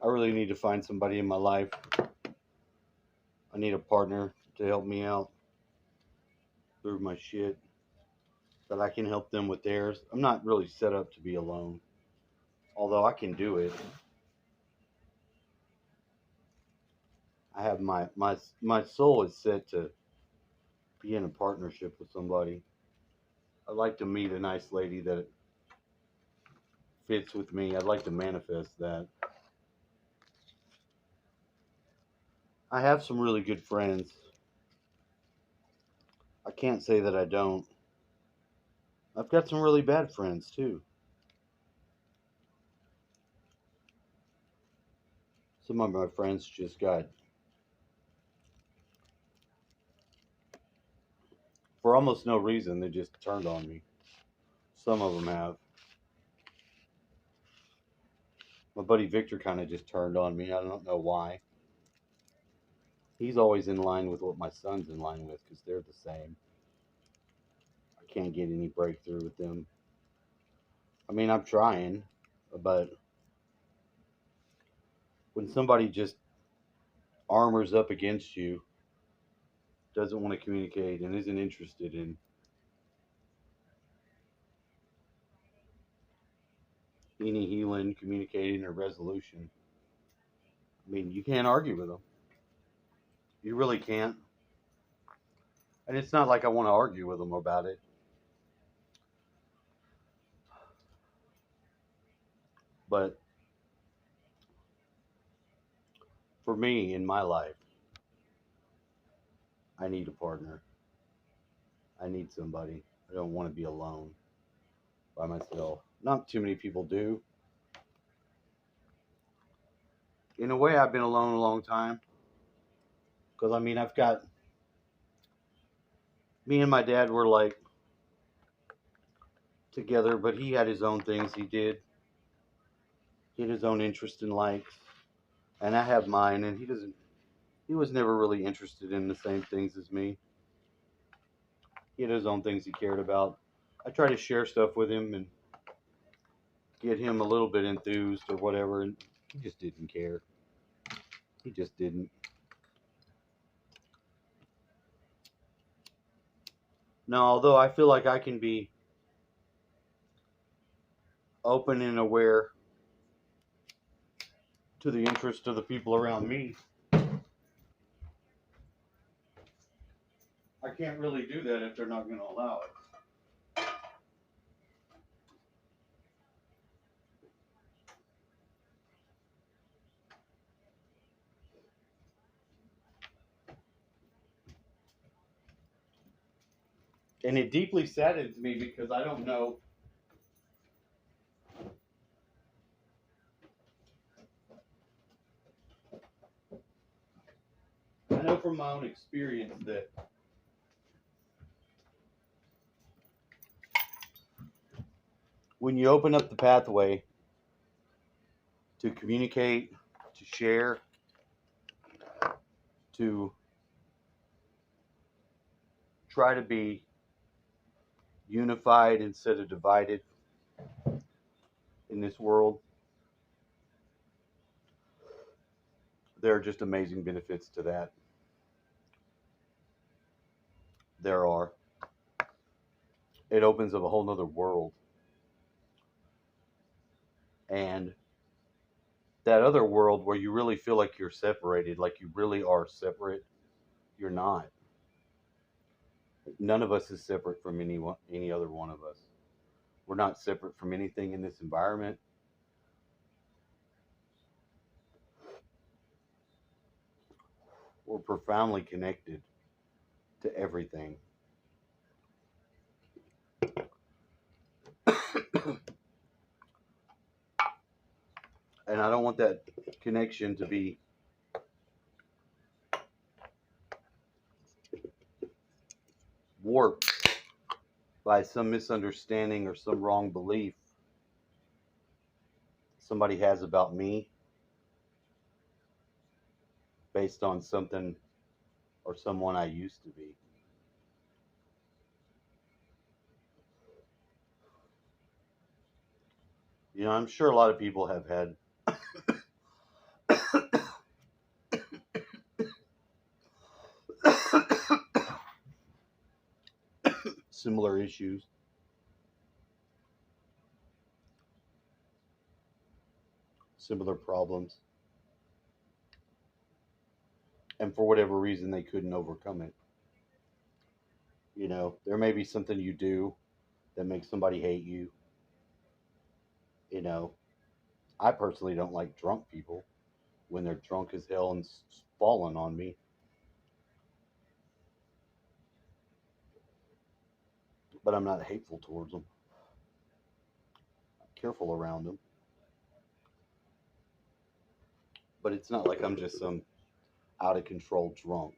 I really need to find somebody in my life. I need a partner to help me out through my shit, that I can help them with theirs. I'm not really set up to be alone, although I can do it. I have my soul is set to be in a partnership with somebody. I'd like to meet a nice lady that fits with me. I'd like to manifest that. I have some really good friends. I can't say that I don't. I've got some really bad friends too. Some of my friends just got, for almost no reason, they just turned on me. Some of them have. My buddy Victor kind of just turned on me. I don't know why. He's always in line with what my son's in line with because they're the same. I can't get any breakthrough with them. I mean, I'm trying, but when somebody just armors up against you, doesn't want to communicate, and isn't interested in any healing, communicating, or resolution, I mean, you can't argue with them. You really can't. And it's not like I want to argue with them about it. But for me, in my life, I need a partner. I need somebody. I don't want to be alone by myself. Not too many people do. In a way, I've been alone a long time. Because, I mean, I've got, me and my dad were like together, but he had his own things he did. He had his own interest in likes. And I have mine, and he was never really interested in the same things as me. He had his own things he cared about. I try to share stuff with him and get him a little bit enthused or whatever, and he just didn't care. He just didn't. Now, although I feel like I can be open and aware to the interest of the people around me, I can't really do that if they're not going to allow it. And it deeply saddens me because I don't know. I know from my own experience that when you open up the pathway to communicate, to share, to try to be unified instead of divided in this world, there are just amazing benefits to that. There are. It opens up a whole nother world. And that other world where you really feel like you're separated, like you really are separate, you're not. None of us is separate from any other one of us. We're not separate from anything in this environment. We're profoundly connected to everything. And I don't want that connection to be warped by some misunderstanding or some wrong belief somebody has about me based on something or someone I used to be. You know, I'm sure a lot of people have had similar issues, similar problems, and for whatever reason they couldn't overcome it. There may be something you do that makes somebody hate you. You know, I personally don't like drunk people when they're drunk as hell and falling on me, but I'm not hateful towards them. I'm careful around them, but it's not like I'm just some out of control drunk.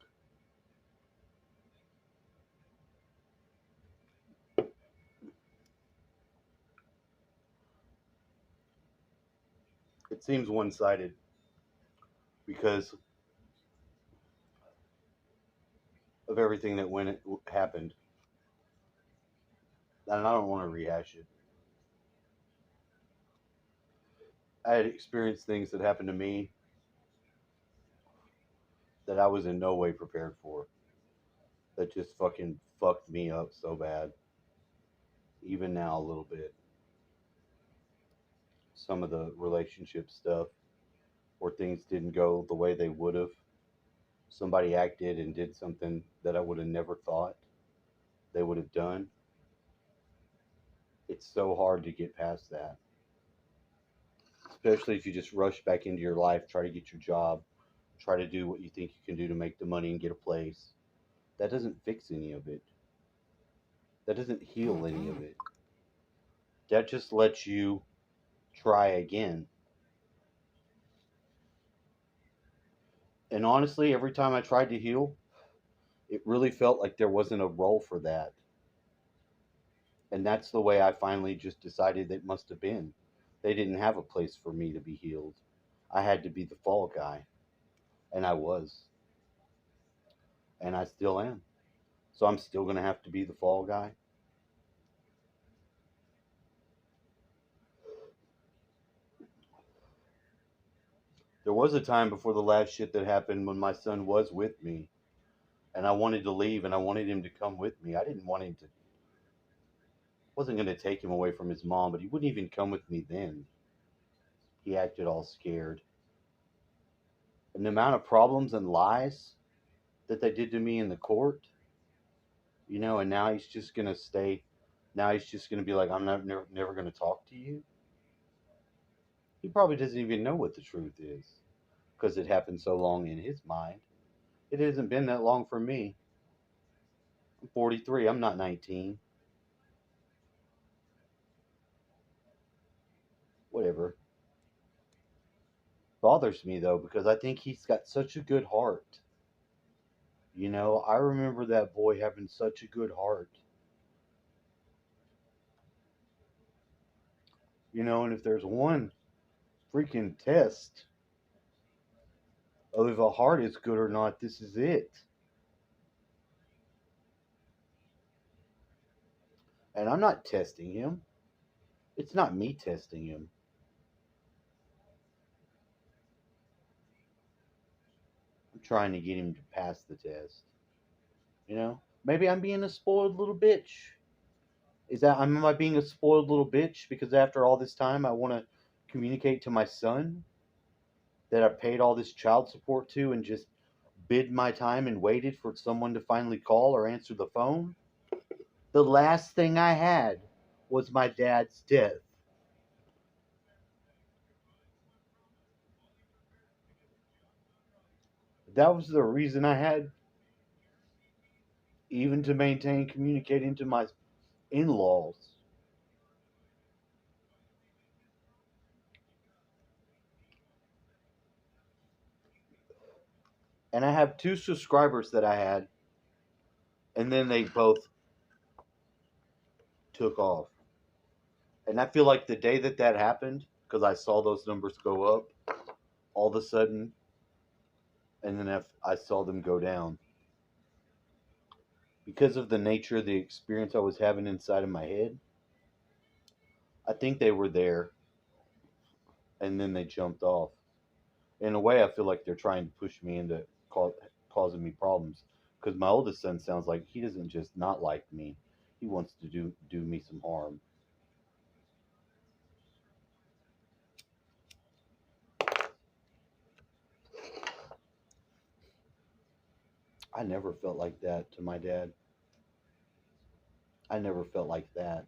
It seems one sided because of everything that happened, and I don't want to rehash it. I had experienced things that happened to me that I was in no way prepared for. That just fucking fucked me up so bad. Even now, a little bit. Some of the relationship stuff where things didn't go the way they would have. Somebody acted and did something that I would have never thought they would have done. It's so hard to get past that, especially if you just rush back into your life, try to get your job, try to do what you think you can do to make the money and get a place. That doesn't fix any of it. That doesn't heal any of it. That just lets you try again. And honestly, every time I tried to heal, it really felt like there wasn't a role for that. And that's the way I finally just decided it must have been. They didn't have a place for me to be healed. I had to be the fall guy. And I was. And I still am. So I'm still going to have to be the fall guy. There was a time before the last shit that happened when my son was with me. And I wanted to leave and I wanted him to come with me. I didn't want him to. Wasn't going to take him away from his mom, but he wouldn't even come with me then. He acted all scared. And the amount of problems and lies that they did to me in the court, and now he's just gonna stay. Now he's just gonna be like, I'm not never gonna talk to you. He probably doesn't even know what the truth is because it happened so long in his mind. It hasn't been that long for me. I'm 43. I'm not 19. Whatever. Bothers me though because I think he's got such a good heart. I remember that boy having such a good heart. And if there's one freaking test of if a heart is good or not, this is it. And I'm not testing him. It's not me testing him. I'm trying to get him to pass the test. Maybe I'm being a spoiled little bitch. Am I being a spoiled little bitch because after all this time I want to communicate to my son that I paid all this child support to and just bid my time and waited for someone to finally call or answer the phone? The last thing I had was my dad's death. That was the reason I had even to maintain communicating to my in-laws. And I have two subscribers that I had, and then they both took off. And I feel like the day that that happened, because I saw those numbers go up all of a sudden, and then if I saw them go down, because of the nature of the experience I was having inside of my head, I think they were there, and then they jumped off. In a way, I feel like they're trying to push me into causing me problems. Because my oldest son sounds like he doesn't just not like me; He wants to do me some harm. I never felt like that to my dad. I never felt like that.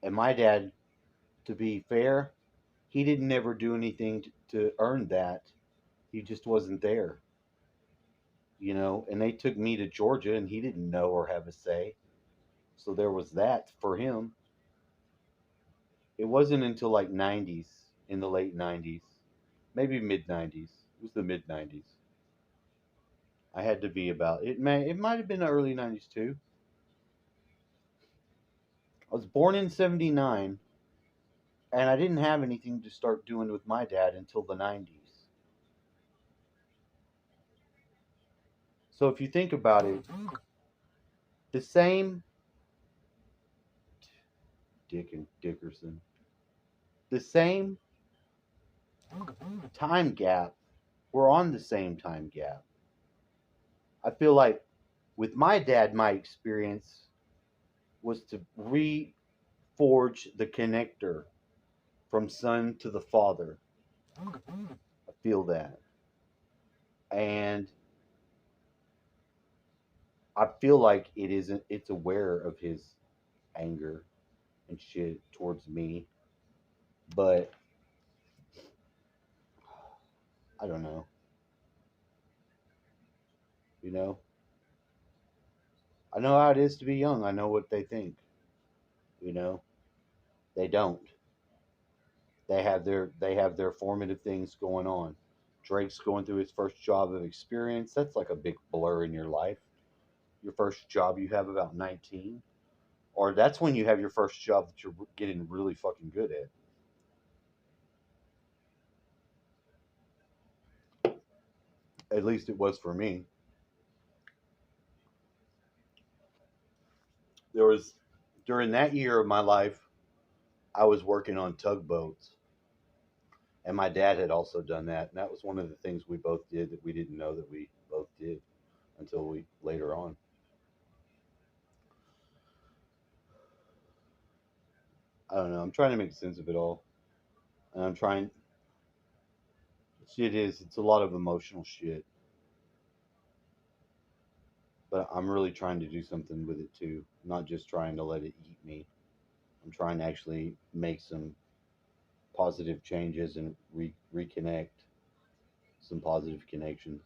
And my dad, to be fair, he didn't ever do anything to earn that. He just wasn't there, you know. And they took me to Georgia, and he didn't know or have a say. So there was that for him. It wasn't until like '90s, in the late '90s, maybe mid '90s. It was the mid '90s. I had to be about it. It might have been the early '90s too. I was born in '79, and I didn't have anything to start doing with my dad until the '90s. So if you think about it, the same Dick and Dickerson, the same time gap. We're on the same time gap. I feel like with my dad, my experience was to reforge the connector from son to the father. I feel that. And I feel like it's aware of his anger and shit towards me. But I don't know. You know? I know how it is to be young. I know what they think. You know? They don't. They have their formative things going on. Drake's going through his first job of experience. That's like a big blur in your life. Your first job you have about 19, or that's when you have your first job that you're getting really fucking good at. At least it was for me. There was During that year of my life, I was working on tugboats, and my dad had also done that, and that was one of the things we both did that we didn't know that we both did until we later on. I don't know. I'm trying to make sense of it all, and I'm trying. Shit is. It's a lot of emotional shit, but I'm really trying to do something with it too. Not just trying to let it eat me. I'm trying to actually make some positive changes and reconnect some positive connections.